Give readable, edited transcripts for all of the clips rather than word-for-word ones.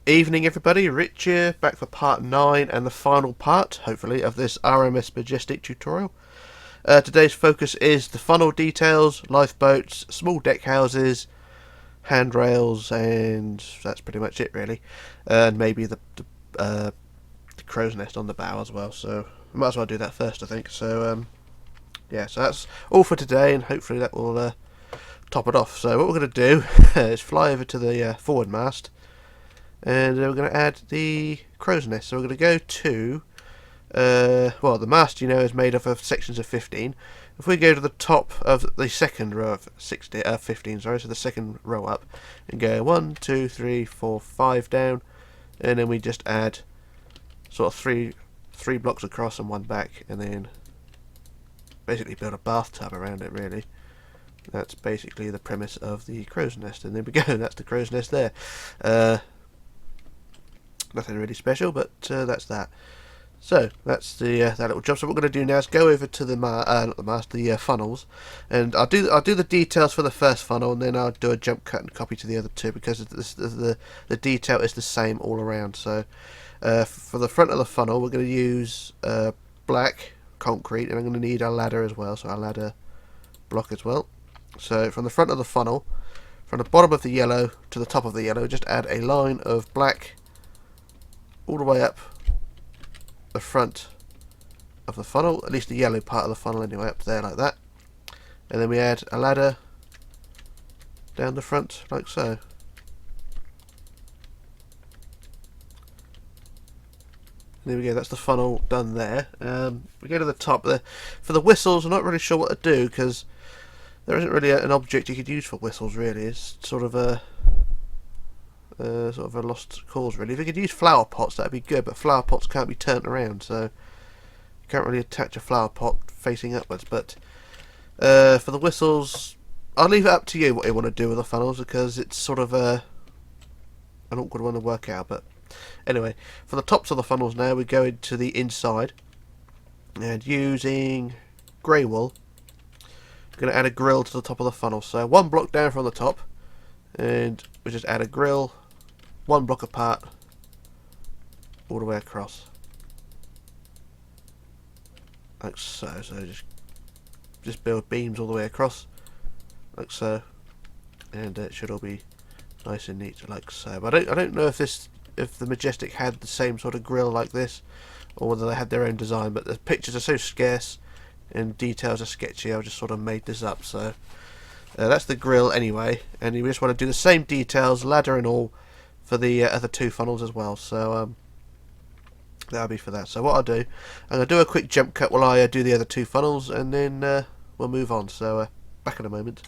Evening everybody, Rich here, back for part 9 and the final part, hopefully, of this RMS Majestic tutorial. Today's focus is the funnel details, lifeboats, small deck houses, handrails, and that's pretty much it really. And maybe the crow's nest on the bow as well, so I might as well do that first I think. So yeah, so that's all for today and hopefully that will top it off. So what we're going to do is fly over to the forward mast. And we're going to add the crow's nest. So we're going to go to, well, the mast, you know, is made up of sections of 15. If we go to the top of the second row of 15, sorry, so the second row up, and go 1, 2, 3, 4, 5 down, and then we just add sort of three blocks across and one back, and then basically build a bathtub around it, really. That's basically the premise of the crow's nest, and there we go. That's the crow's nest there. Nothing really special, but that's that. So that's the that little job. So what we're going to do now is go over to the funnels, and I'll do the details for the first funnel, and then I'll do a jump cut and copy to the other two because the detail is the same all around. So for the front of the funnel, we're going to use black concrete, and I'm going to need a ladder as well. So a ladder block as well. So from the front of the funnel, from the bottom of the yellow to the top of the yellow, just add a line of black all the way up the front of the funnel, at least the yellow part of the funnel anyway, up there like that. And then we add a ladder down the front like so. There we go, that's the funnel done there. We go to the top there. For the whistles, I'm not really sure what to do because there isn't really an object you could use for whistles really. It's sort of a lost cause really. If you could use flower pots, that'd be good, but flower pots can't be turned around, so you can't really attach a flower pot facing upwards. But for the whistles, I'll leave it up to you what you want to do with the funnels, because it's sort of an awkward one to work out. But anyway, for the tops of the funnels now, we go into the inside, and using grey wool, I'm going to add a grill to the top of the funnel. So one block down from the top, and we just add a grill one block apart all the way across like so. So just build beams all the way across like so, and it should all be nice and neat like so. But I don't know if the Majestic had the same sort of grill like this, or whether they had their own design, but the pictures are so scarce and details are sketchy, I've just sort of made this up. So that's the grill anyway, and you just want to do the same details, ladder and all, for the other two funnels as well. So that'll be for that. So what I'll do, I'm going to do a quick jump cut while I do the other two funnels, and then we'll move on. So back in a moment.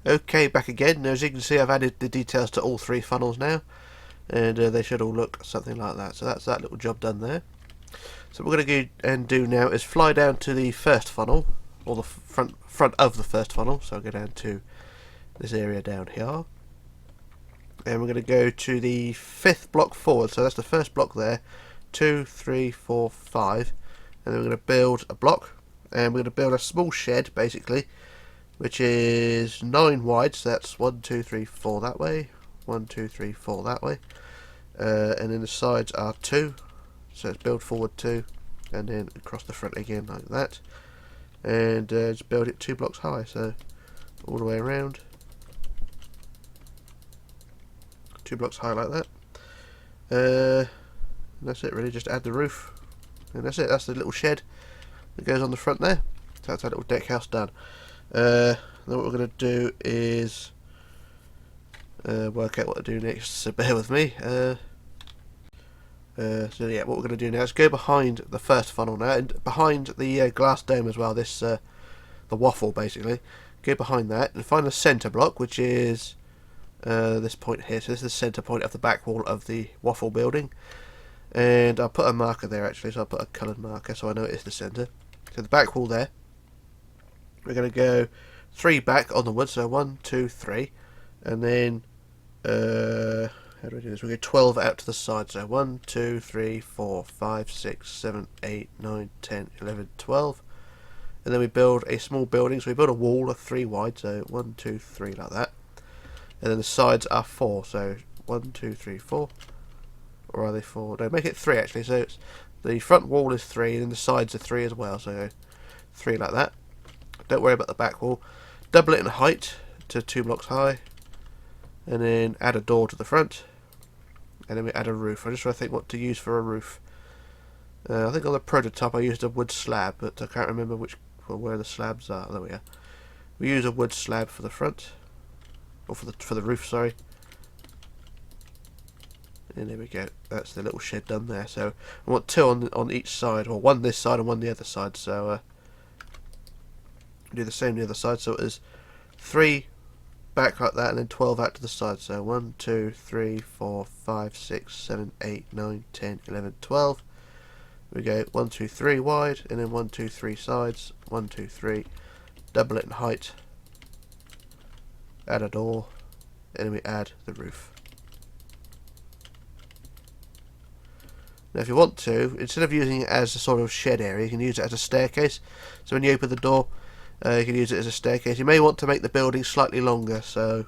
Okay, back again. Now, as you can see, I've added the details to all three funnels now, and they should all look something like that. So that's that little job done there. So what we're going to go and do now is fly down to the first funnel, or the front of the first funnel. So I'll go down to this area down here, and we're going to go to the 5th block forward. So that's the first block there, 2, 3, 4, 5, and then we're going to build a block, and we're going to build a small shed basically, which is 9 wide. So that's 1, 2, 3, 4 that way, 1, 2, 3, 4 that way, and then the sides are 2. So it's build forward 2, and then across the front again like that, and just build it 2 blocks high, so all the way around, 2 blocks high like that. And that's it really, just add the roof, and that's it. That's the little shed that goes on the front there. So that's our little deck house done. Then what we're going to do is work out what to do next, so bear with me. So yeah, what we're going to do now is go behind the first funnel now, and behind the glass dome as well, this the waffle basically. Go behind that and find the centre block, which is this point here. So this is the centre point of the back wall of the waffle building, and I'll put a marker there actually, so I'll put a coloured marker so I know it is the centre. So the back wall there, we're going to go 3 back on the wood, so 1, 2, 3, and then how do we do this? We go 12 out to the side, so 1, 2, 3, 4, 5, 6, 7, 8, 9, 10, 11, 12. And then we build a small building, so we build a wall of 3 wide, so 1, 2, 3 like that. And then the sides are 4, so 1, 2, 3, 4. Or are they 4? No, make it 3 actually. So it's the front wall is 3 and the sides are 3 as well. So 3 like that. Don't worry about the back wall. Double it in height to 2 blocks high. And then add a door to the front. And then we add a roof. I just want to think what to use for a roof. I think on the prototype I used a wood slab, but I can't remember where the slabs are. There we are. We use a wood slab for the front, or for the roof, sorry. And there we go. That's the little shed done there. So I want 2 on each side, or 1 this side and 1 the other side. So do the same the other side. So it is 3 back like that, and then 12 out to the side. So 1, 2, 3, 4, 5, 6, 7, 8, 9, 10, 11, 12. We go 1, 2, 3 wide, and then 1, 2, 3 sides. 1, 2, 3. Double it in height. Add a door, and then we add the roof. Now if you want to, instead of using it as a sort of shed area, you can use it as a staircase. So when you open the door, you can use it as a staircase. You may want to make the building slightly longer, so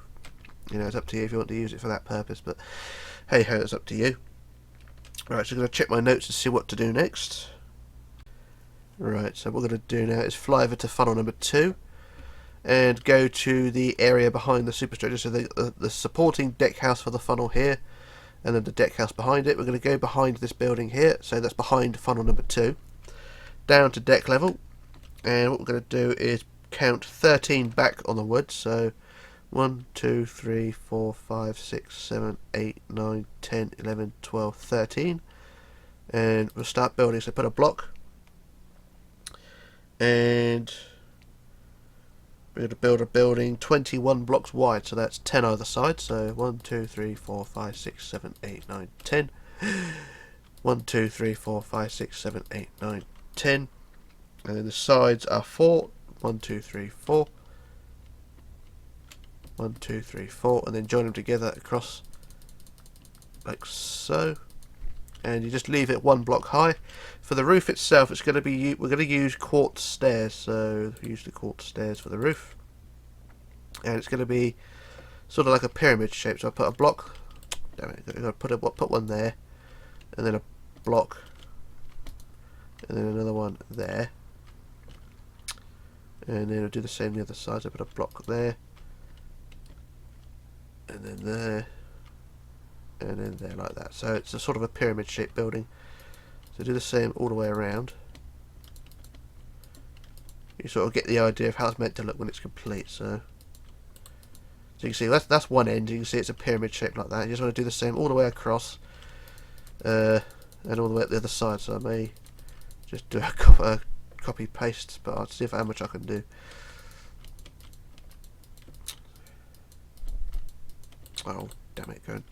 you know, it's up to you if you want to use it for that purpose, but hey ho, it's up to you. Right, so I'm going to check my notes and see what to do next. Right, so what we're going to do now is fly over to funnel number 2 and go to the area behind the superstructure. So the supporting deck house for the funnel here, and then the deck house behind it. We're going to go behind this building here, so that's behind funnel number 2, down to deck level, and what we're going to do is count 13 back on the wood. So 1, 2, 3, 4, 5, 6, 7, 8, 9, 10, 11, 12, 13, and we'll start building. So put a block, and we're going to build a building 21 blocks wide, so that's 10 either side. So 1, 2, 3, 4, 5, 6, 7, 8, 9, 10. 1, 2, 3, 4, 5, 6, 7, 8, 9, 10. And then the sides are 4. 1, 2, 3, 4. 1, 2, 3, 4. And then join them together across like so. And you just leave it 1 block high. For the roof itself, it's going to be, we're going to use quartz stairs. So use the quartz stairs for the roof, and it's going to be sort of like a pyramid shape. So I put a block. Damn it! I've got to put one there, and then a block, and then another one there, and then I'll do the same the other side. So I put a block there, and then there, and then there, like that. So it's a sort of a pyramid shaped building. So do the same all the way around. You sort of get the idea of how it's meant to look when it's complete. So you can see that's one end. You can see it's a pyramid shape like that. You just want to do the same all the way across, and all the way up the other side. So I may just do a copy paste, but I'll see how much I can do. Oh damn it! Go.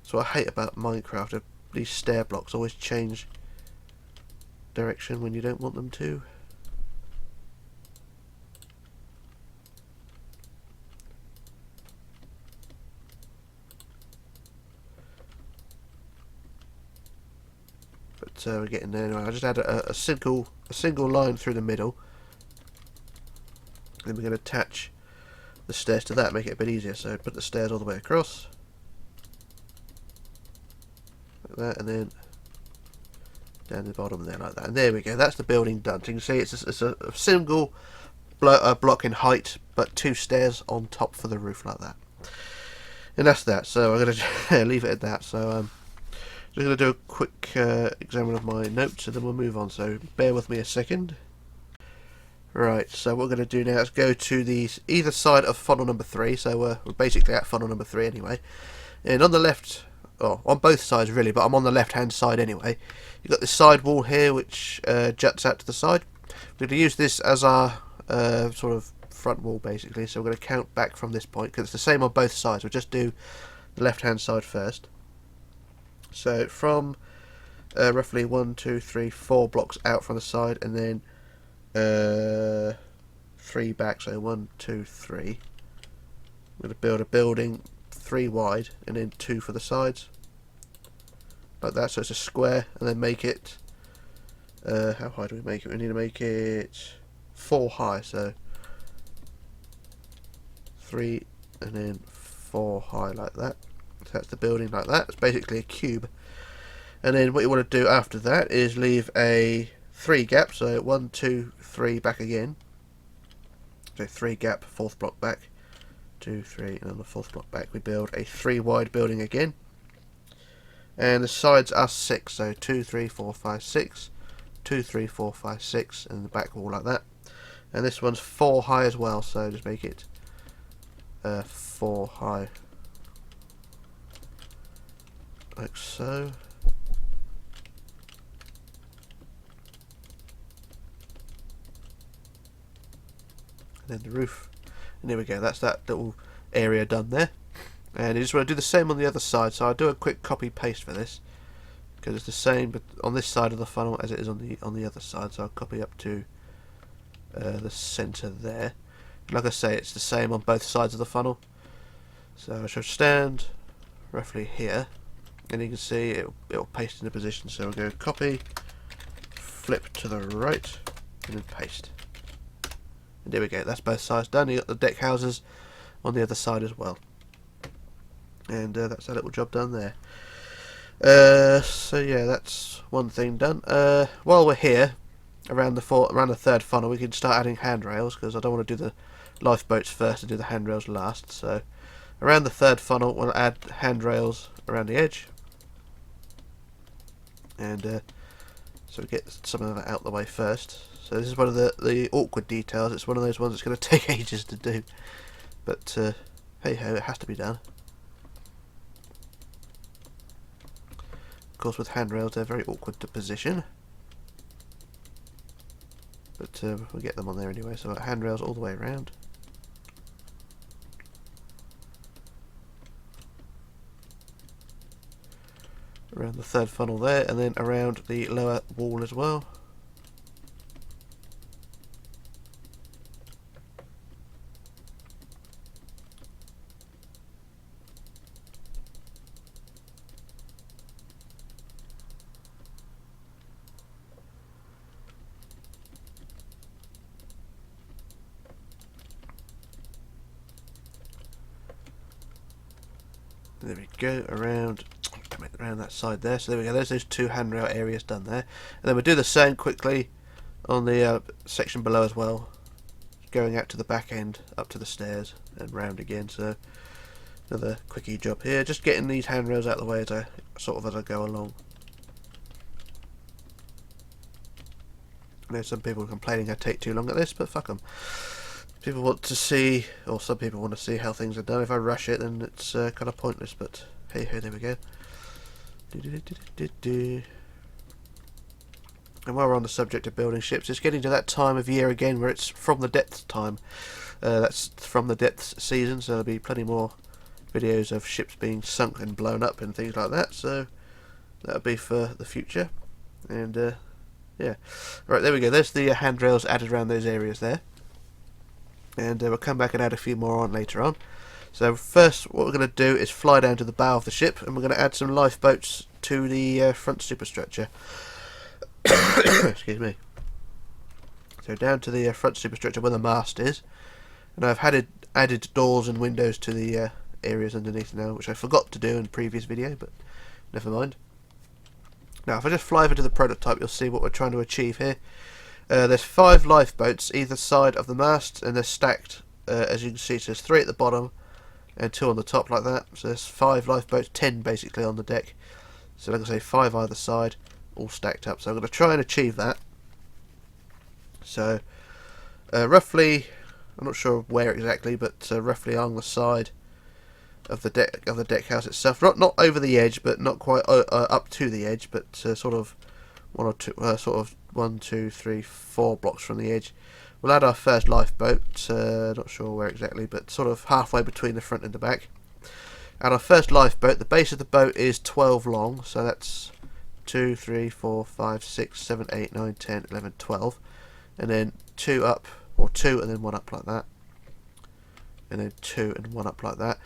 So I hate about Minecraft. These stair blocks always change direction when you don't want them to. But we're getting there anyway. I just add a single line through the middle. Then we're going to attach the stairs to that, make it a bit easier. So put the stairs all the way across. That, and then down the bottom there like that, and there we go. That's the building done. So you can see it's a single block in height, but 2 stairs on top for the roof like that, and that's that. So I'm going to leave it at that. So I'm just going to do a quick examine of my notes, and then we'll move on. So bear with me a second. Right, so what we're going to do now is go to either side of funnel number 3. So we're basically at funnel number 3 anyway, and on the left. Oh, on both sides really, but I'm on the left hand side anyway. You've got this side wall here which juts out to the side. We're going to use this as our sort of front wall basically, so we're going to count back from this point because it's the same on both sides. We'll just do the left hand side first. So from roughly 1, 2, 3, 4 blocks out from the side, and then 3 back, so 1, 2, 3. I'm going to build a building 3 wide and then 2 for the sides like that, so it's a square, and then make it how high do we make it? We need to make it 4 high, so 3 and then 4 high like that. So that's the building like that. It's basically a cube. And then what you want to do after that is leave a 3 gap, so 1, 2, 3 back again. So 3 gap, 4th block back, 2, 3, and on the 4th block back we build a 3 wide building again. And the sides are 6, so 2, 3, 4, 5, 6, 2, 3, 4, 5, 6, and the back wall like that. And this one's 4 high as well, so just make it 4 high, like so. And then the roof, and there we go, that's that little area done there. And you just want to do the same on the other side, so I'll do a quick copy paste for this because it's the same but on this side of the funnel as it is on the other side, so I'll copy up to the centre there. And like I say, it's the same on both sides of the funnel, so I shall stand roughly here and you can see it'll paste into position. So we'll go copy, flip to the right, and then paste. And there we go, that's both sides done. You got the deck houses on the other side as well. And that's that little job done there. So yeah, that's one thing done. While we're here, around the 3rd funnel, we can start adding handrails, because I don't want to do the lifeboats first and do the handrails last. So around the 3rd funnel, we'll add handrails around the edge. And so we get some of that out the way first. So this is one of the awkward details. It's one of those ones that's going to take ages to do. But hey ho, it has to be done. Of course, with handrails, they're very awkward to position. But we'll get them on there anyway. So handrails all the way around. Around the 3rd funnel there, and then around the lower wall as well. There we go, around that side there. So there we go, there's those 2 handrail areas done there. And then we'll do the same quickly on the section below as well, going out to the back end, up to the stairs and round again. So another quickie job here, just getting these handrails out of the way as I go along. I know some people are complaining I take too long at this, but fuck them. People want to see, or some people want to see how things are done. If I rush it, then it's kind of pointless, but hey ho, there we go. And while we're on the subject of building ships, it's getting to that time of year again where it's from the depth time. That's from the depths season, so there'll be plenty more videos of ships being sunk and blown up and things like that, so that'll be for the future. And yeah, right, there we go, there's the handrails added around those areas there. And we'll come back and add a few more on later on. So first what we're going to do is fly down to the bow of the ship, and we're going to add some lifeboats to the front superstructure. Excuse me. So down to the front superstructure where the mast is, and I've added doors and windows to the areas underneath now, which I forgot to do in the previous video, but never mind. Now if I just fly over to the prototype, you'll see what we're trying to achieve here. There's 5 lifeboats either side of the mast, and they're stacked, as you can see. So there's 3 at the bottom and 2 on the top like that. So there's 5 lifeboats, 10 basically on the deck. So like I say, 5 either side, all stacked up. So I'm going to try and achieve that. So roughly, I'm not sure where exactly, but roughly along the side of the deck house itself. Not over the edge, but not quite up to the edge, but sort of 1, 2, 3, 4 blocks from the edge. We'll add our first lifeboat, not sure where exactly, but sort of halfway between the front and the back. And our first lifeboat, the base of the boat is 12 long, so that's 2, 3, 4, 5, 6, 7, 8, 9, 10, 11, 12. And then 2 up, or 2 and then 1 up like that. And then 2 and 1 up like that.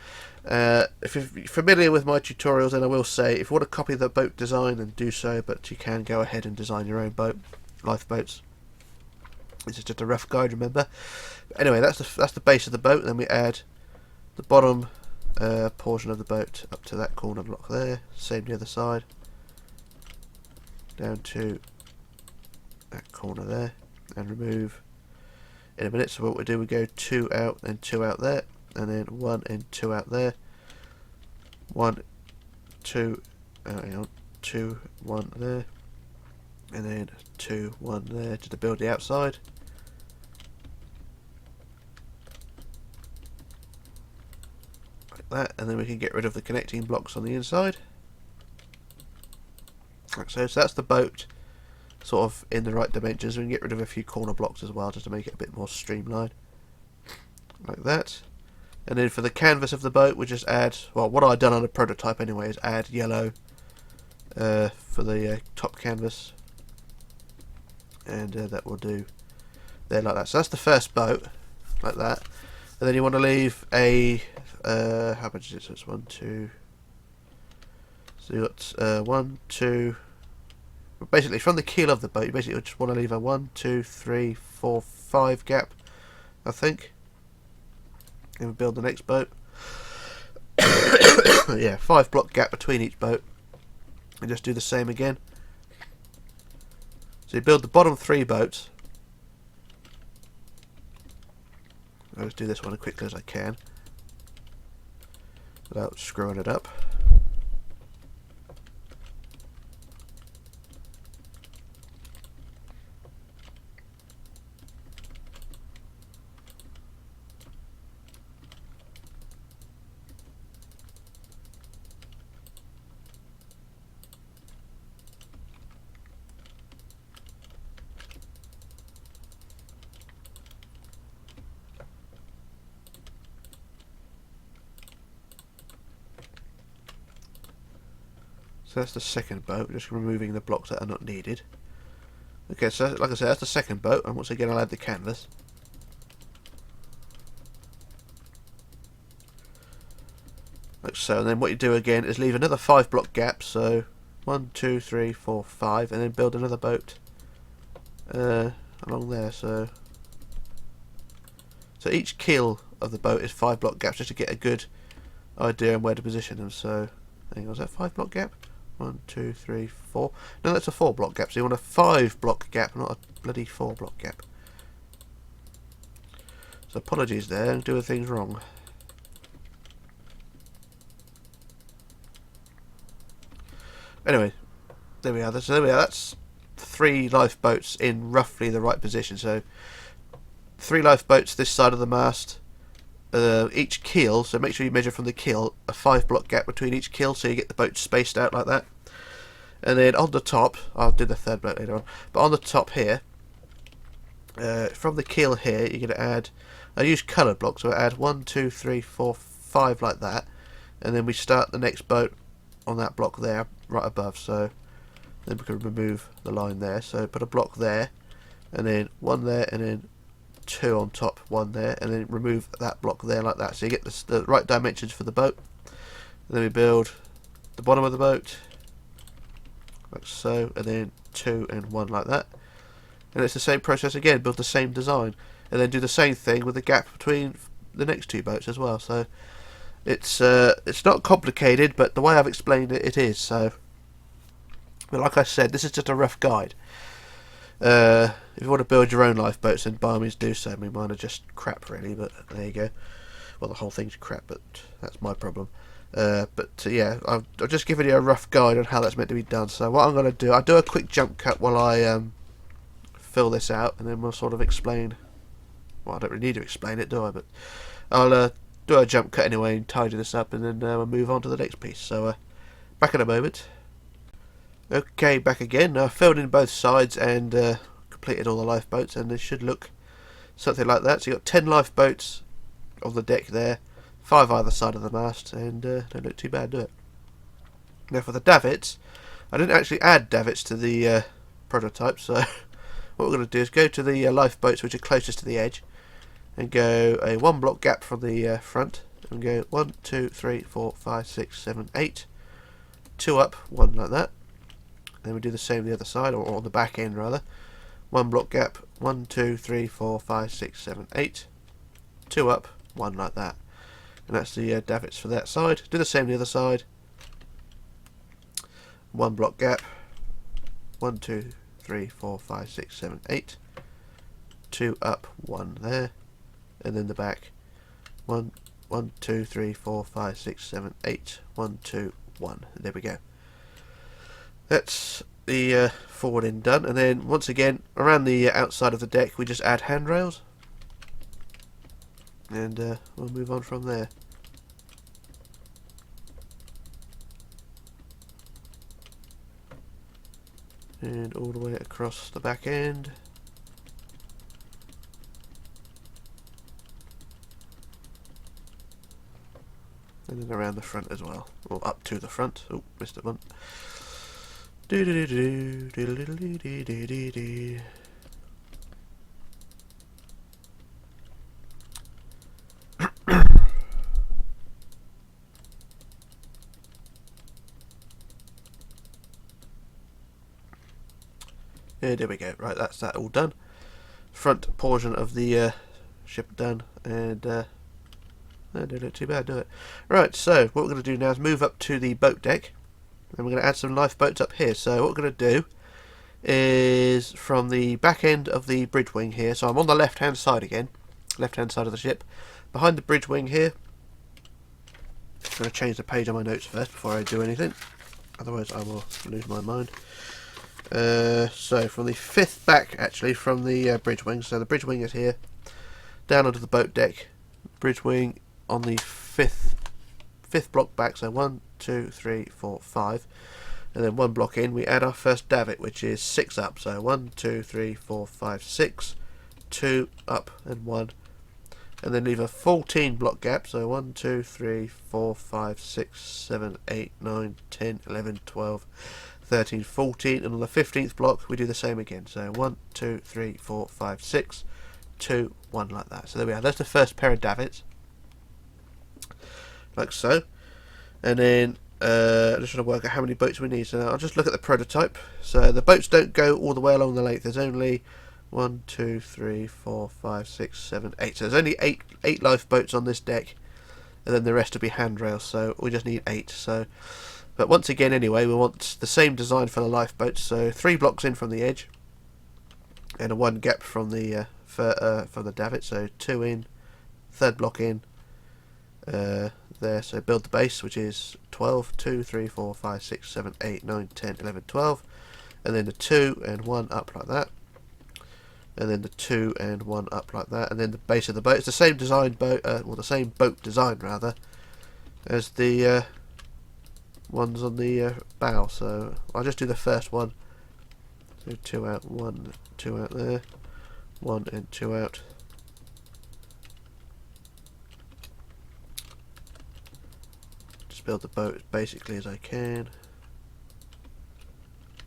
If you're familiar with my tutorials, then I will say, if you want to copy the boat design, then do so, but you can go ahead and design your own boat, lifeboats. This is just a rough guide, remember. Anyway, that's the base of the boat. Then we add the bottom portion of the boat up to that corner block there, same the other side, down to that corner there, and remove in a minute. So what we do, we go 2 out and 2 out there, and then 1 and 2 out there, 1, 2, hang on, 2, 1 there, and then 2, 1 there, just to build the outside. Like that, and then we can get rid of the connecting blocks on the inside. Like so. So that's the boat sort of in the right dimensions. We can get rid of a few corner blocks as well, just to make it a bit more streamlined. Like that. And then for the canvas of the boat, we just add, well, what I've done on a prototype anyway is add yellow for the top canvas, and that will do there like that. So that's the first boat, like that. And then you want to leave a how much is it? So it's 1, 2. So you got 1, 2. Basically, from the keel of the boat, you basically just want to leave a 1, 2, 3, 4, 5 gap, I think. And we build the next boat. Yeah, 5 block gap between each boat, and just do the same again. So you build the bottom 3 boats. I'll just do this one as quickly as I can without screwing it up. So that's the second boat, just removing the blocks that are not needed. Okay, so like I said, that's the second boat, and once again I'll add the canvas. Like so, and then what you do again is leave another 5 block gap, so 1, 2, 3, 4, 5, and then build another boat along there. So each keel of the boat is 5 block gaps, just to get a good idea on where to position them. So, hang on, was that 5 block gap? 1, 2, 3, 4. No, that's a 4 block gap. So you want a 5 block gap, not a bloody 4 block gap. So apologies there, I'm doing things wrong. Anyway, there we are. So there we are. That's 3 lifeboats in roughly the right position. So 3 lifeboats this side of the mast. Each keel, so make sure you measure from the keel a 5 block gap between each keel, so you get the boat spaced out like that. And then on the top, I'll do the third boat later on, but on the top here, from the keel here, you're going to add, I use coloured blocks, so I add 1, 2, 3, 4, 5 like that, and then we start the next boat on that block there, right above. So then we can remove the line there, so put a block there, and then 1 there, and then 2 on top, 1 there, and then remove that block there like that, so you get the right dimensions for the boat. And then we build the bottom of the boat like so, and then 2 and 1 like that, and it's the same process again, build the same design, and then do the same thing with the gap between the next 2 boats as well. So it's not complicated, but the way I've explained it, it is. So, but like I said, this is just a rough guide. If you want to build your own lifeboats, then by all means do so. I mean, mine are just crap really, but there you go. Well, the whole thing's crap, but that's my problem. Yeah, I've just given you a rough guide on how that's meant to be done. So what I'm going to do, I'll do a quick jump cut while I fill this out, and then we'll sort of explain. Well, I don't really need to explain it, do I? But I'll do a jump cut anyway and tidy this up, and then we'll move on to the next piece. So back in a moment. Okay, back again. I filled in both sides and completed all the lifeboats, and they should look something like that. So you've got 10 lifeboats on the deck there, 5 either side of the mast, and don't look too bad, do it? Now for the davits, I didn't actually add davits to the prototype, so what we're going to do is go to the lifeboats which are closest to the edge, and go a 1 block gap from the front, and go 1, 2, 3, 4, 5, 6, 7, 8, 2 up, 1 like that. Then we do the same the other side, or on the back end rather. 1 block gap, 1, 2, 3, 4, 5, 6, 7, 8, 2 up, 1 like that. and that's the davits for that side. Do the same on the other side. 1 block gap. 1, 2, 3, 4, 5, 6, 7, 8. 2 up, 1 there, and then the back. 1, 2, 3, 4, 5, 6, 7, 8. 1, 2, 1. There we go. That's the forward end done, and then once again around the outside of the deck we just add handrails, and we'll move on from there. And all the way across the back end. And then around the front as well, or up to the front. Oh, missed it one. Do do do do do do do do do do. Yeah, there we go. Right, that's that all done. Front portion of the ship done, and that didn't look too bad, do it? Right, so what we're going to do now is move up to the boat deck, and we're going to add some lifeboats up here. So what we're going to do is from the back end of the bridge wing here. So I'm on the left hand side again, left hand side of the ship, behind the bridge wing here. I'm going to change the page on my notes first before I do anything, otherwise I will lose my mind. So from the fifth back, actually, from the bridge wing. So the bridge wing is here, down onto the boat deck. Bridge wing on the fifth block back. So 1, 2, 3, 4, 5, and then 1 block in. We add our first davit, which is 6 up. So 1, 2, 3, 4, 5, 6, 2 up and 1, and then leave a 14 block gap. So 1, 2, 3, 4, 5, 6, 7, 8, 9, 10, 11, 12. 13, 14, and on the 15th block we do the same again. So 1, 2, 3, 4, 5, 6, 2, 1, like that. So there we are. That's the first pair of davits, like so. And then just trying to work out how many boats we need. So I'll just look at the prototype. So the boats don't go all the way along the length. There's only 1, 2, 3, 4, 5, 6, 7, 8. So there's only 8 lifeboats on this deck, and then the rest will be handrails. So we just need 8. So. But once again, anyway, we want the same design for the lifeboats. So 3 blocks in from the edge, and a 1 gap from the davit. So 2 in, 3rd block in there. So build the base, which is 12, 2, 3, 4, 5, 6, 7, 8, 9, 10, 11, 12, and then the 2 and 1 up like that, and then the 2 and 1 up like that, and then the base of the boat. It's the same design boat, well, the same boat design rather, as the ones on the bow. So I'll just do the first one. So 2 out, 1, 2 out there, 1 and 2 out. Just build the boat as basically as I can,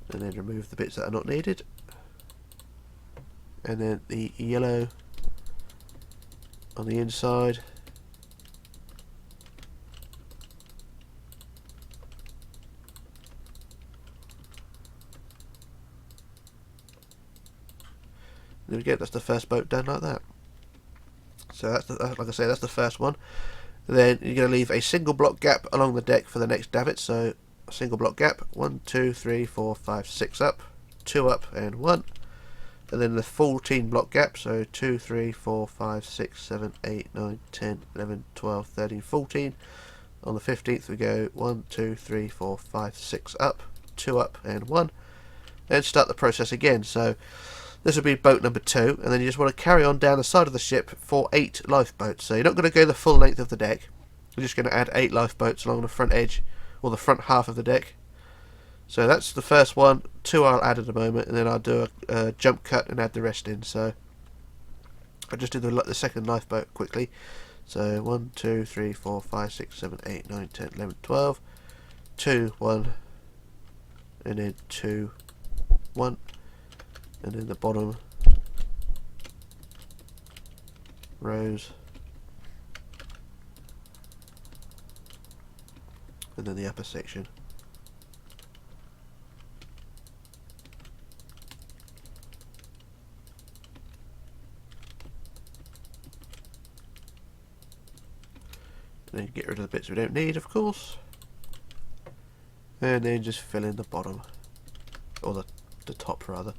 and then remove the bits that are not needed. And then the yellow on the inside. There we go, that's the first boat done like that. So that's like I say, that's the first one. Then you're going to leave a single block gap along the deck for the next davit. So a single block gap, 1, 2, 3, 4, 5, 6 up, 2 up and 1. And then the 14 block gap, so 2, 3, 4, 5, 6, 7, 8, 9, 10, 11, 12, 13, 14. On the 15th we go 1, 2, 3, 4, 5, 6 up, 2 up and 1. Then start the process again. So this will be boat number 2, and then you just want to carry on down the side of the ship for 8 lifeboats. So you're not going to go the full length of the deck. You're just going to add 8 lifeboats along the front edge, or the front half of the deck. So that's the first one. 2 I'll add in a moment, and then I'll do a jump cut and add the rest in. So I'll just do the second lifeboat quickly. So 1, 2, 3, 4, 5, 6, 7, 8, 9, 10, 11, 12. 2, 1, and then 2, 1. And then the bottom rows, and then the upper section. And then get rid of the bits we don't need, of course. And then just fill in the bottom. Or the top, rather.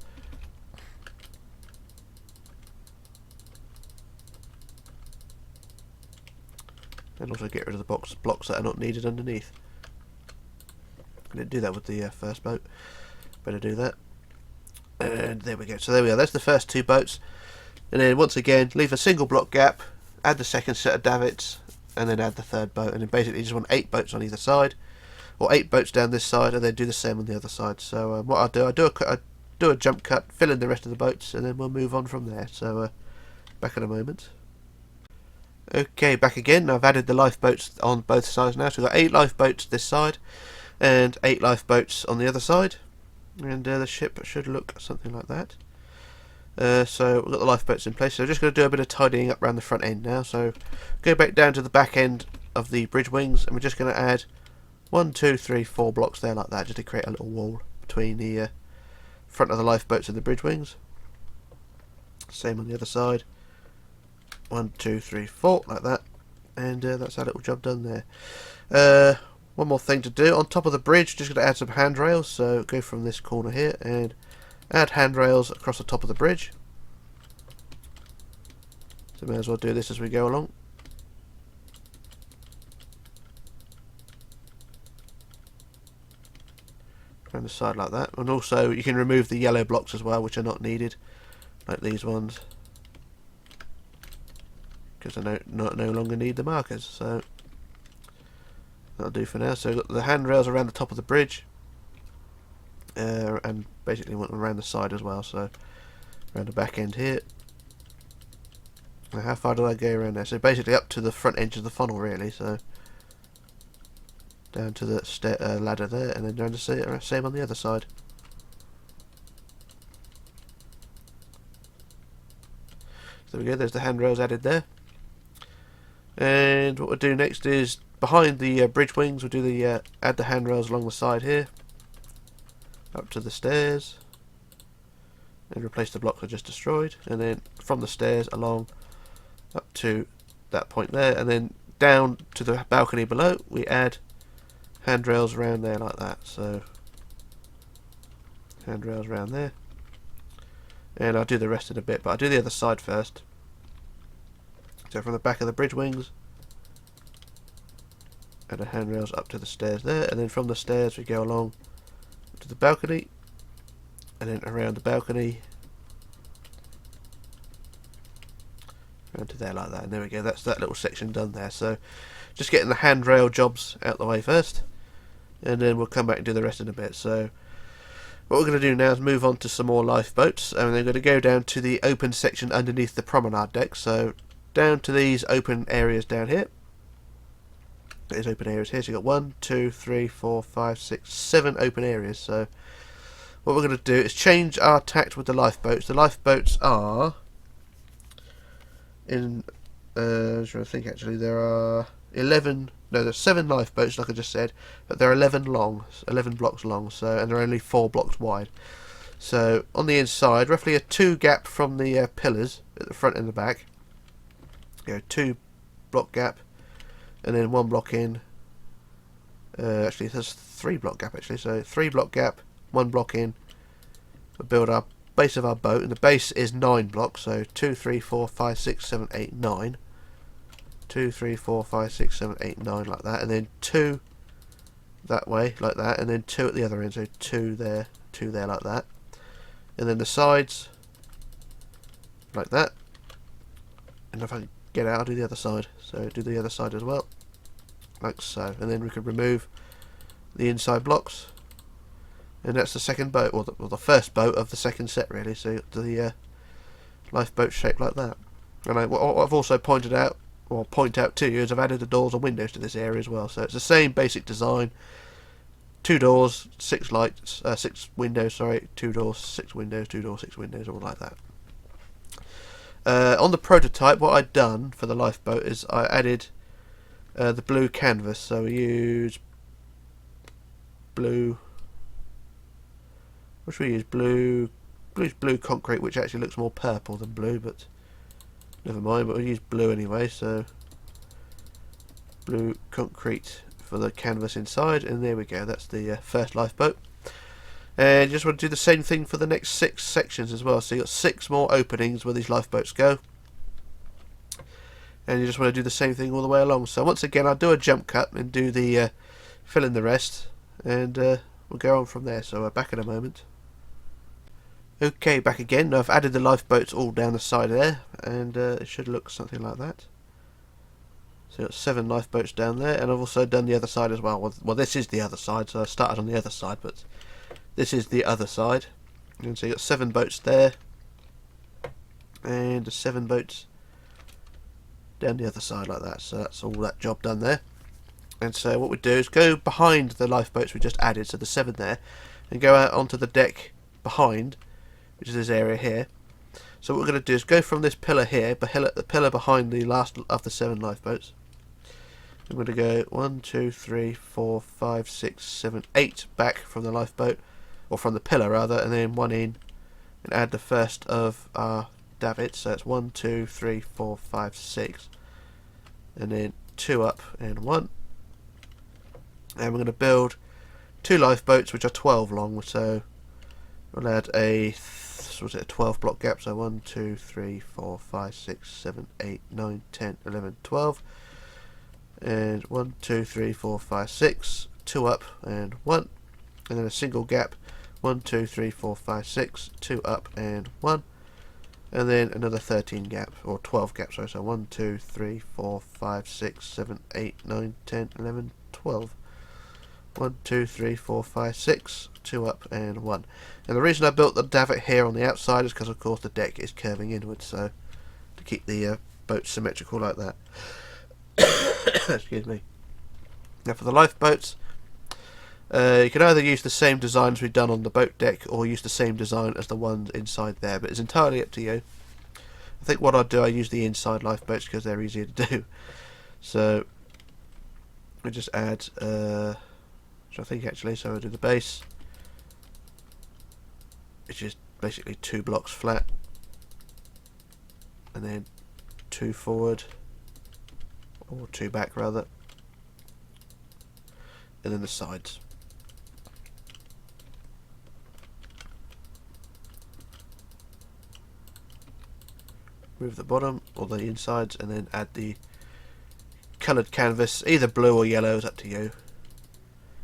And also get rid of the blocks that are not needed underneath. I didn't do that with the first boat. Better do that. And there we go. So there we are. That's the first two boats. And then once again, leave a single block gap. Add the second set of davits. And then add the third boat. And then basically you just want 8 boats on either side. Or 8 boats down this side. And then do the same on the other side. So what I'll do, I do a jump cut. Fill in the rest of the boats. And then we'll move on from there. So back in a moment. Okay, back again. I've added the lifeboats on both sides now. So we've got 8 lifeboats this side and 8 lifeboats on the other side. And the ship should look something like that. So we've got the lifeboats in place. So I'm just going to do a bit of tidying up around the front end now. So go back down to the back end of the bridge wings, and we're just going to add 1, 2, 3, 4 blocks there like that, just to create a little wall between the front of the lifeboats and the bridge wings. Same on the other side. 1, 2, 3, 4, like that, and that's our little job done there. One more thing to do on top of the bridge, just going to add some handrails. So go from this corner here and add handrails across the top of the bridge. So may as well do this as we go along. Around the side like that, and also you can remove the yellow blocks as well, which are not needed, like these ones. Because I no longer need the markers, so that'll do for now. So we've got the handrails around the top of the bridge, and basically want them around the side as well, so around the back end here. Now how far do I go around there? So basically up to the front edge of the funnel really, so down to the ladder there, and then down to same on the other side. So there we go, there's the handrails added there. And what we'll do next is behind the bridge wings, we'll do the add the handrails along the side here, up to the stairs, and replace the blocks I just destroyed. And then from the stairs along up to that point there, and then down to the balcony below, we add handrails around there like that. So handrails around there, and I'll do the rest in a bit, but I'll do the other side first. So from the back of the bridge wings, add the handrails up to the stairs there, and then from the stairs we go along to the balcony, and then around the balcony, around to there like that, and there we go, that's that little section done there. So just getting the handrail jobs out the way first, and then we'll come back and do the rest in a bit. So what we're going to do now is move on to some more lifeboats, and we're going to go down to the open section underneath the promenade deck. So down to these open areas down here. There's open areas here. So you've got 1, 2, 3, 4, 5, 6, 7 open areas. So what we're going to do is change our tact with the lifeboats. The lifeboats are in I'm trying to think actually, there are 11, no, there's 7 lifeboats like I just said, but they're 11 blocks long, so, and they're only 4 blocks wide. So on the inside, roughly a 2 gap from the pillars at the front and the back. Go 2 block gap, and then 1 block in. Actually, there's 3 block gap actually. So 3 block gap, 1 block in. We'll build our base of our boat, and the base is 9 blocks. So 2, 3, 4, 5, 6, 7, 8, 9. 2, 3, 4, 5, 6, 7, 8, 9 like that, and then 2 that way like that, and then 2 at the other end. So 2 there like that, and then the sides like that. And if I can get out, I'll do the other side. So do the other side as well, like so. And then we could remove the inside blocks, and that's the second boat, or the first boat of the second set really. So the lifeboat shaped like that. And what I've also pointed out, or point out to you, is I've added the doors and windows to this area as well. So it's the same basic design: 2 doors, 6 lights, 6 windows. Sorry, 2 doors, 6 windows, 2 doors, 6 windows, all like that. On the prototype, what I'd done for the lifeboat is I added the blue canvas. So we use blue. What should we use? Blue concrete, which actually looks more purple than blue, but never mind. But we'll use blue anyway. So blue concrete for the canvas inside, and there we go, that's the first lifeboat. And you just want to do the same thing for the next 6 sections as well. So you've got 6 more openings where these lifeboats go, and you just want to do the same thing all the way along. So once again, I'll do a jump cut and do the fill in the rest, and we'll go on from there. So we're back in a moment. Okay, back again. I've added the lifeboats all down the side there, and it should look something like that. So you've got 7 lifeboats down there, and I've also done the other side as well. Well, this is the other side, so I started on the other side, but this is the other side. And so you've got 7 boats there, and 7 boats down the other side like that. So that's all that job done there. And so what we do is go behind the lifeboats we just added, so the 7 there, and go out onto the deck behind, which is this area here. So what we're going to do is go from this pillar here, the pillar behind the last of the 7 lifeboats. I'm going to go 1, 2, 3, 4, 5, 6, 7, 8 back from the lifeboat, or from the pillar rather, and then 1 in, and add the first of our davits. So it's 1, 2, 3, 4, 5, 6, and then 2 up and 1. And we're going to build 2 lifeboats which are 12 long, so we'll add a 12 block gap, so 1, 2, 3, 4, 5, 6, 7, 8, 9, 10, 11, 12, and 1, 2, 3, 4, 5, 6, 2 up and 1, and then a single gap, 1, 2, 3, 4, 5, 6, 2 up and 1, and then another 13 gap, or 12 gaps, sorry, so 1, 2, 3, 4, 5, 6, 7, 8, 9, 10, 11, 12. 1, 2, 3, 4, 5, 6, 2 up and 1. And the reason I built the davit here on the outside is because of course the deck is curving inwards, so to keep the boat symmetrical like that. Excuse me. Now for the lifeboats, you can either use the same design as we've done on the boat deck, or use the same design as the ones inside there, but it's entirely up to you. I think what I'll do, I use the inside lifeboats because they're easier to do. So we just add I think actually, so I'll do the base, which is basically 2 blocks flat, and then 2 forward, or 2 back rather, and then the sides. Move the bottom or the insides, and then add the coloured canvas, either blue or yellow, is up to you.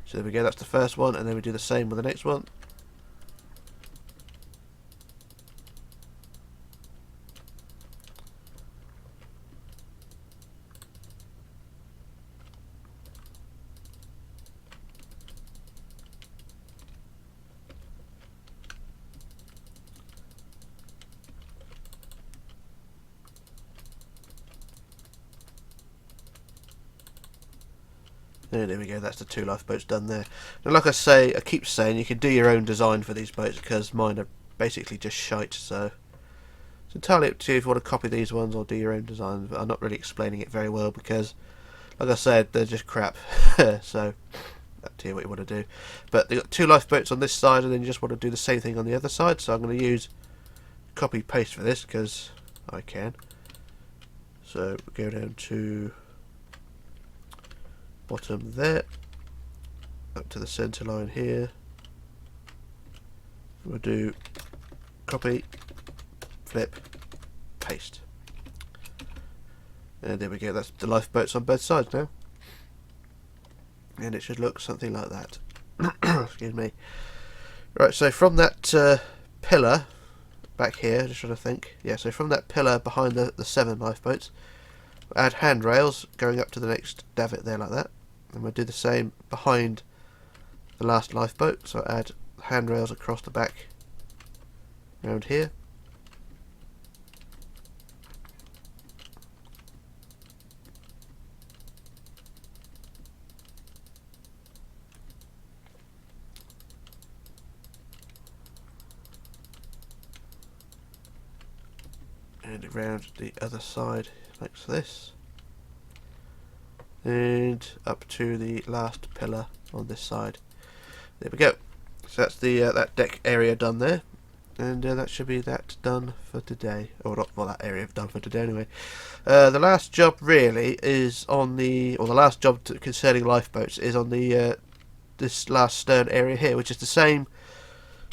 So there we go, that's the first one, and then we do the same with the next one. And there we go, that's the 2 lifeboats done there. Now like I keep saying, you can do your own design for these boats, because mine are basically just shite, so it's entirely up to you if you want to copy these ones or do your own design. But I'm not really explaining it very well because, like I said, they're just crap. So up to you what you want to do. But they've got 2 lifeboats on this side, and then you just want to do the same thing on the other side. So I'm going to use copy paste for this because I can. So go down to bottom there, up to the centre line here. We'll do copy, flip, paste, and there we go. That's the lifeboats on both sides now, and it should look something like that. Excuse me. Right, so from that pillar back here, just trying to think. Yeah, so from that pillar behind the 7 lifeboats, we'll add handrails going up to the next davit there like that. And we'll do the same behind the last lifeboat, so add handrails across the back around here. And around the other side like this. And up to the last pillar on this side. There we go. So that's the that deck area done there. And that should be that done for today, or not, well, that area done for today anyway. The last job really is on the, or the last job concerning lifeboats is on the this last stern area here, which is the same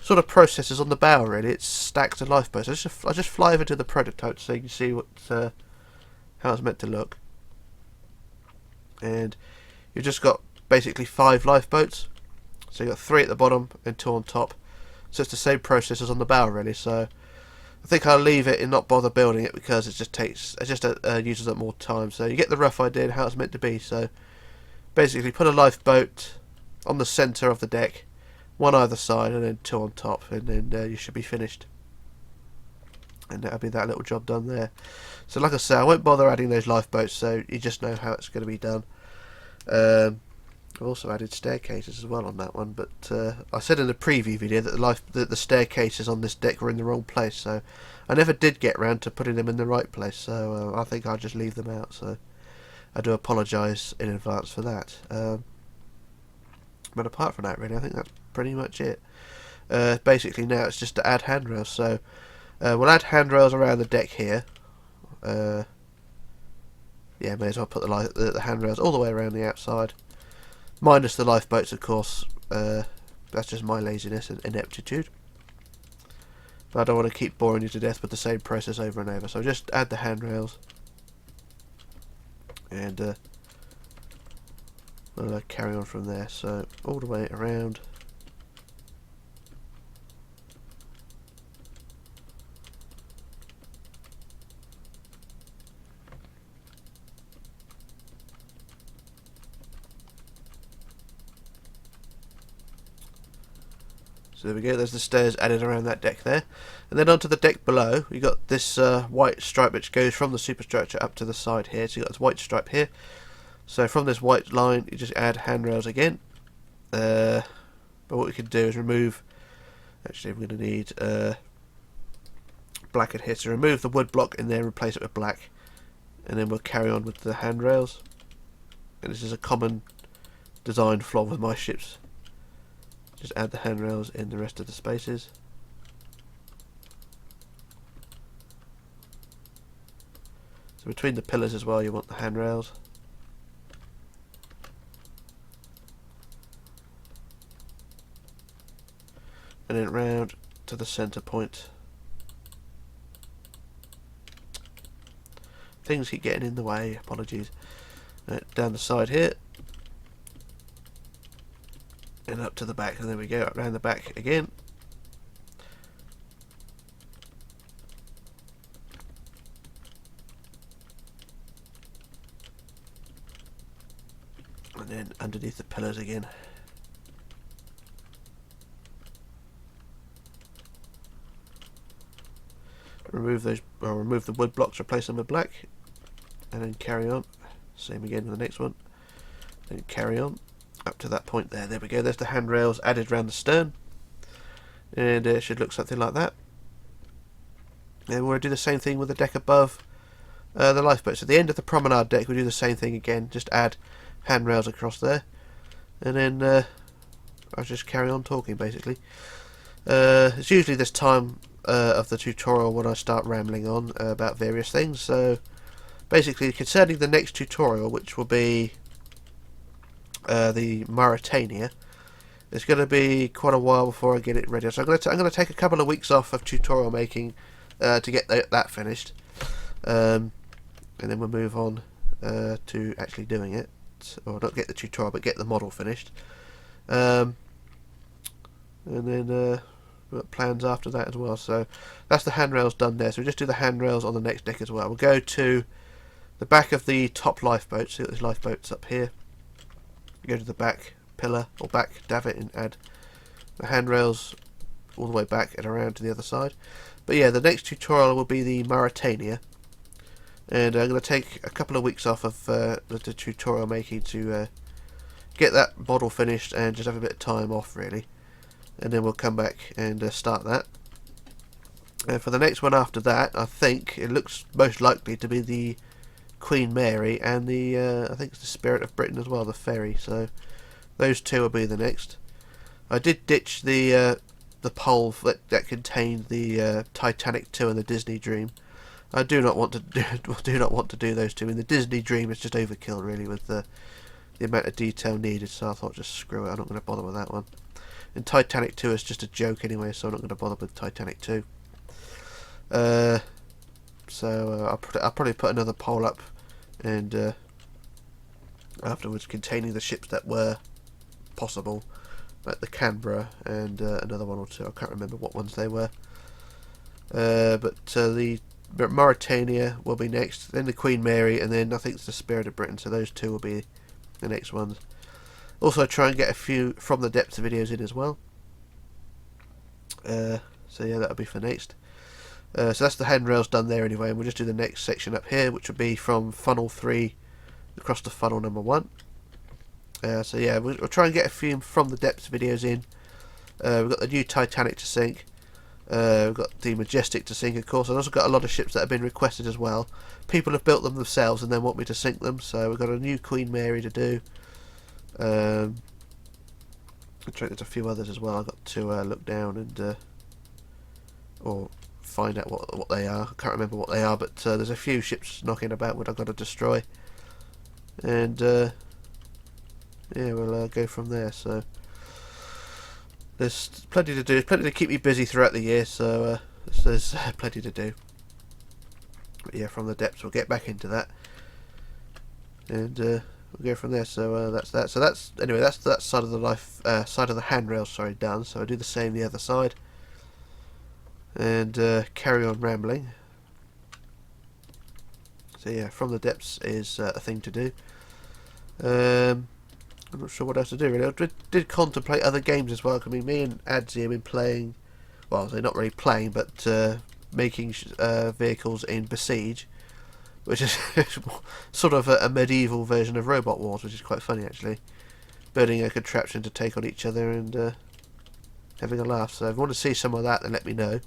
sort of process as on the bow. Really, it's stacked of lifeboats. I just fly over to the prototype so you can see what how it's meant to look. And you've just got basically 5 lifeboats. So you've got 3 at the bottom and 2 on top. So it's the same process as on the bow really. So I think I'll leave it and not bother building it because it just uses up more time. So you get the rough idea of how it's meant to be. So basically put a lifeboat on the centre of the deck, 1 either side, and then 2 on top, and then you should be finished. And that'll be that little job done there. So like I say, I won't bother adding those lifeboats, so you just know how it's going to be done. I've also added staircases as well on that one, but I said in the preview video that the staircases on this deck were in the wrong place, so I never did get round to putting them in the right place, so I think I'll just leave them out, so I do apologise in advance for that. But apart from that really, I think that's pretty much it. Basically now it's just to add handrails, so we'll add handrails around the deck here. Yeah, may as well put the handrails all the way around the outside. Minus the lifeboats, of course. That's just my laziness and ineptitude. But I don't want to keep boring you to death with the same process over and over. So just add the handrails. And we'll carry on from there. So all the way around. So there we go, there's the stairs added around that deck there. And then onto the deck below, you got this white stripe which goes from the superstructure up to the side here. So you got this white stripe here. So from this white line, you just add handrails again. But what we can do is remove, actually we're going to need black in here. So remove the wood block in there and replace it with black. And then we'll carry on with the handrails. And this is a common design flaw with my ships. Just add the handrails in the rest of the spaces. So between the pillars as well you want the handrails. And then round to the centre point. Things keep getting in the way, apologies. Down the side here. And up to the back, and there we go, up round the back again. And then underneath the pillars again. Remove those, or remove the wood blocks, replace them with black, and then carry on. Same again with the next one. Then carry on. Up to that point there. There we go. There's the handrails added around the stern. And it should look something like that. And we'll do the same thing with the deck above the lifeboats. At the end of the promenade deck, we'll do the same thing again. Just add handrails across there. And then I'll just carry on talking, basically. It's usually this time of the tutorial when I start rambling on about various things. So, basically, concerning the next tutorial, which will be the Mauritania, it's going to be quite a while before I get it ready. So I'm going to take a couple of weeks off of tutorial making to get that finished, and then we'll move on to actually doing it, or not get the tutorial but get the model finished, and then we've got plans after that as well. So that's the handrails done there. So we just do the handrails on the next deck as well. We'll go to the back of the top lifeboat. So there's lifeboats up here. Go to the back pillar or back davit and add the handrails all the way back and around to the other side. But yeah, the next tutorial will be the Mauritania, and I'm going to take a couple of weeks off of the tutorial making to get that model finished and just have a bit of time off really, and then we'll come back and start that. And for the next one after that, I think it looks most likely to be the Queen Mary and the I think it's the Spirit of Britain as well, the ferry. So those two will be the next. I did ditch the the pole that contained the Titanic 2 and the Disney Dream. I do not want to do those two. In the Disney Dream, it's just overkill really with the amount of detail needed. So I thought, just screw it. I'm not going to bother with that one. And Titanic 2 is just a joke anyway, so I'm not going to bother with Titanic 2. So I'll probably put another pole up, and afterwards containing the ships that were possible, like the Canberra and another one or two. I can't remember what ones they were. But the Mauritania will be next, then the Queen Mary, and then I think it's the Spirit of Britain. So those two will be the next ones. Also try and get a few From the Depths videos in as well. So yeah, that'll be for next. So that's the handrails done there anyway, and we'll just do the next section up here, which will be from funnel 3 across to funnel number 1. So yeah, we'll try and get a few From the Depths videos in. We've got the new Titanic to sink. We've got the Majestic to sink, of course. I've also got a lot of ships that have been requested as well. People have built them themselves and then want me to sink them, so we've got a new Queen Mary to do. I think there's a few others as well. I've got to look down and or find out what they are. I can't remember what they are, but there's a few ships knocking about that I've got to destroy, and yeah, we'll go from there. So there's plenty to do, plenty to keep me busy throughout the year, so there's plenty to do. But yeah, From the Depths, we'll get back into that, and we'll go from there. So that's that. So that's anyway. That's that side of the side of the handrails. Sorry, done. So I'll do the same the other side, and carry on rambling. So yeah, From the Depths is a thing to do. I'm not sure what else to do really. I did contemplate other games as well. I mean, me and Adzi have been playing, well, they're not really playing, but making vehicles in Besiege, which is sort of a medieval version of Robot Wars, which is quite funny actually. Building a contraption to take on each other and having a laugh. So if you want to see some of that, then let me know.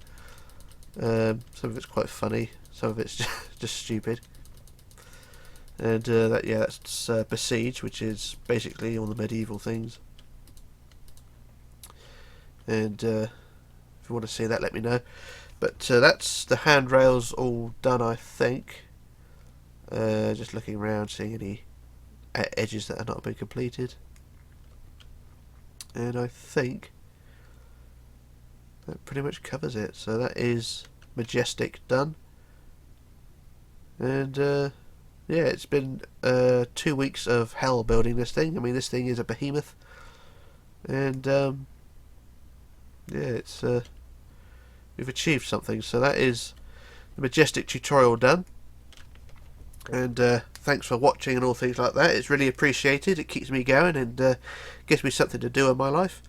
Some of it's quite funny, some of it's just stupid. And that's Besiege, which is basically all the medieval things. And if you want to see that, let me know. But that's the handrails all done, I think. Just looking around, seeing any edges that have not been completed. And I think that pretty much covers it. So that is Majestic done. And yeah, it's been 2 weeks of hell building this thing. I mean, this thing is a behemoth, and yeah, it's we've achieved something. So that is the Majestic tutorial done, and thanks for watching and all things like that. It's really appreciated. It keeps me going and gives me something to do in my life.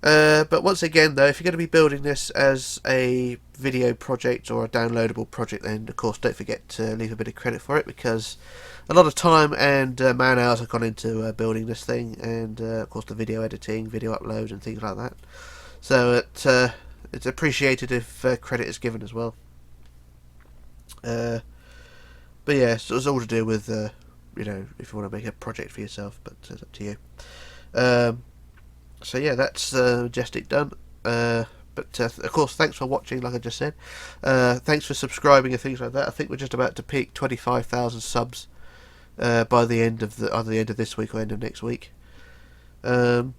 But once again though, if you're going to be building this as a video project or a downloadable project, then of course don't forget to leave a bit of credit for it, because a lot of time and man hours have gone into building this thing, and of course the video editing, video upload and things like that. So it's appreciated if credit is given as well. But yeah, so it's all to do with you know, if you want to make a project for yourself, but it's up to you. So yeah, that's Majestic done. But of course, thanks for watching, like I just said. Thanks for subscribing and things like that. I think we're just about to peak 25,000 subs by the end of either the end of this week or end of next week, or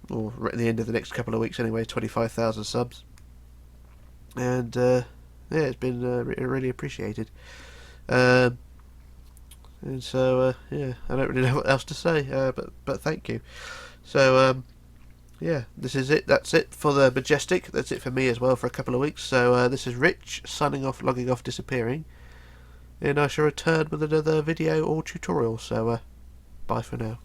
at the end of the next couple of weeks anyway. 25,000 subs, and yeah, it's been really appreciated. And so yeah, I don't really know what else to say, but thank you. So yeah, this is it. That's it for the Majestic. That's it for me as well for a couple of weeks. So this is Rich signing off, logging off, disappearing, and I shall return with another video or tutorial. So bye for now.